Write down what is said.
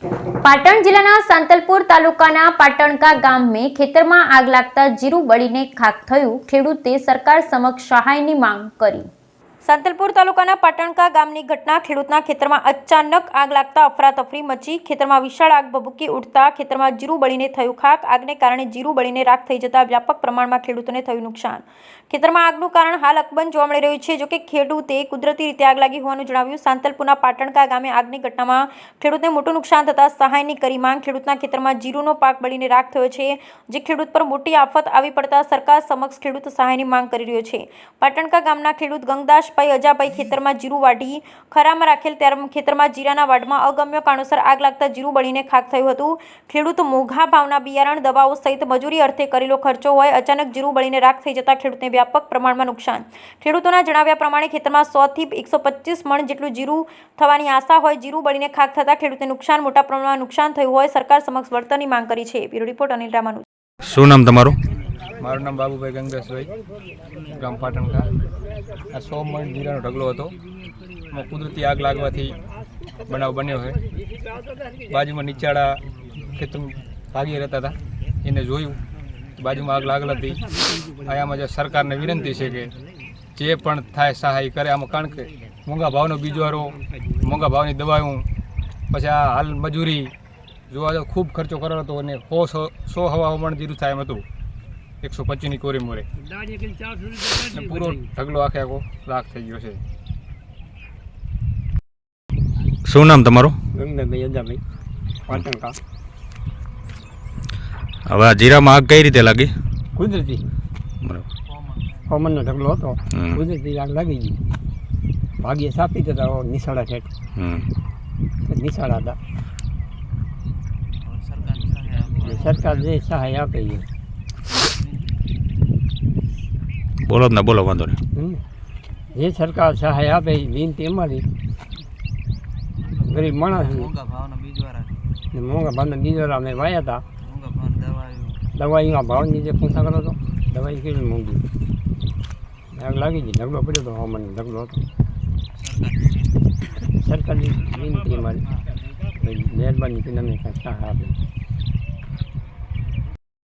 પાટણ જિલ્લાના સાંતલપુર તાલુકાના પાટણકા ગામ में ખેતરમાં આગ લાગતા જીરું બળીને ખાખ થયું। ખેડૂતે સરકાર સમક્ષ સહાયની માંગ કરી। સાંતલપુર તાલુકાના પાટણકા ગામની ઘટના। ખેડૂતના ખેતરમાં અચાનક આગ લાગતા અફરાતફરી મચી। ખેતરમાં વિશાળ આગ ભભૂકી ઉઠતા ખેતરમાં જીરું બળીને થયું ખાખ। આગને કારણે જીરું બળીને રાખ થઈ જતા વ્યાપક પ્રમાણમાં ખેડૂતોને થયું નુકસાન। ખેતરમાં આગનું કારણ હાલ અકબંધ જોવા મળી રહ્યું છે। જોકે ખેડૂતે કુદરતી રીતે આગ લાગી હોવાનું જણાવ્યું। સાંતલપુરના પાટણકા ગામે આગની ઘટનામાં ખેડૂતને મોટું નુકસાન થતા સહાયની કરી માંગ। ખેડૂતના ખેતરમાં જીરુંનો પાક બળીને રાખ થયો છે, જે ખેડૂત પર મોટી આફત આવી પડતા સરકાર સમક્ષ ખેડૂત સહાયની માંગ કરી રહ્યો છે। પાટણકા ગામના ખેડૂત ગંગદાસભાઈ અજાભાઈ ખેતરમાં જીરું વાઢી ખરામાં રાખેલ ત્યારે ખેતરમાં જીરાના વાડમાં અગમ્ય કારણોસર આગ લાગતા જીરું બળીને ખાખ થયું હતું। ખેડૂત મોંઘા ભાવના બિયારણ, દવાઓ સહિત મજૂરી અર્થે કરેલો ખર્ચો હોય અચાનક જીરું બળીને રાખ થઈ જતા ખેડૂતને વ્યાપક પ્રમાણમાં નુકસાન। ખેડૂતોના જણાવ્યા પ્રમાણે ખેતરમાં 100 થી 125 મણ જેટલું જીરું થવાની આશા હોય। જીરું બળીને ખાખ થતા ખેડૂતને મોટા પ્રમાણમાં નુકસાન થયું હોય સરકાર સમક્ષ વળતરની માંગ કરી છે। Bureau report Anil Ramanu. શું નામ તમારું? મારું નામ બાબુભાઈ ગંગેશભાઈ, ગામ પાટણકા। આ 100 મણ જીરાનો ઢગલો હતો। એમાં કુદરતી આગ લાગવાથી બનાવ બન્યો છે। બાજુમાં નીચાળા ખેતર ભાગી રહેતા હતા, એને જોયું બાજુમાં આગ લાગેલ હતી। આમાં જે સરકારને વિનંતી છે કે જે પણ થાય સહાય કરે આમાં, કારણ કે મોંઘા ભાવનો બીજવારો, મોંઘા ભાવની દવાઓ, પછી આ હાલ મજૂરી જોવા તો ખૂબ ખર્ચો કરેલો હતો અને 100 હવા મણ જીરું થાય એમ હતું। 125ની કોરી મોરે પૂરો ઢગલો આખે આખો રાખ થઈ ગયો છે। શું નામ તમારું? ગંગાભાઈ અજાભાઈ, પાટણકા। હવે આ જીરામાં આગ કઈ રીતે લાગી? કુદરતી બરાબર, હવામાનનો ઢગલો હતો, કુદરતી આગ લાગી ગઈ। ભાગ્ય સાપી હતા નિશાળા ઠેઠ, નિશાળા હતા। સરકાર જે સહાય આપે છે, બોલો ને, બોલો, વાંધો નહીં। જે સરકાર સહાય આપે એ વિનંતી અમારી। ગરીબ માણસ મોંઘા ભાવના બીજવાળા અમે વાયા હતા। દવાઈના ભાવની જે પૂછા કરો તો દવાઈ કેટલી મોંઘી આગ લાગી ગઈ, ઢગલો પડ્યો હતો, હવામાનનો ઢગલો હતો। સરકારની વિનંતી અમારી, મહેરબાની કરીને અમને સહાય આપે।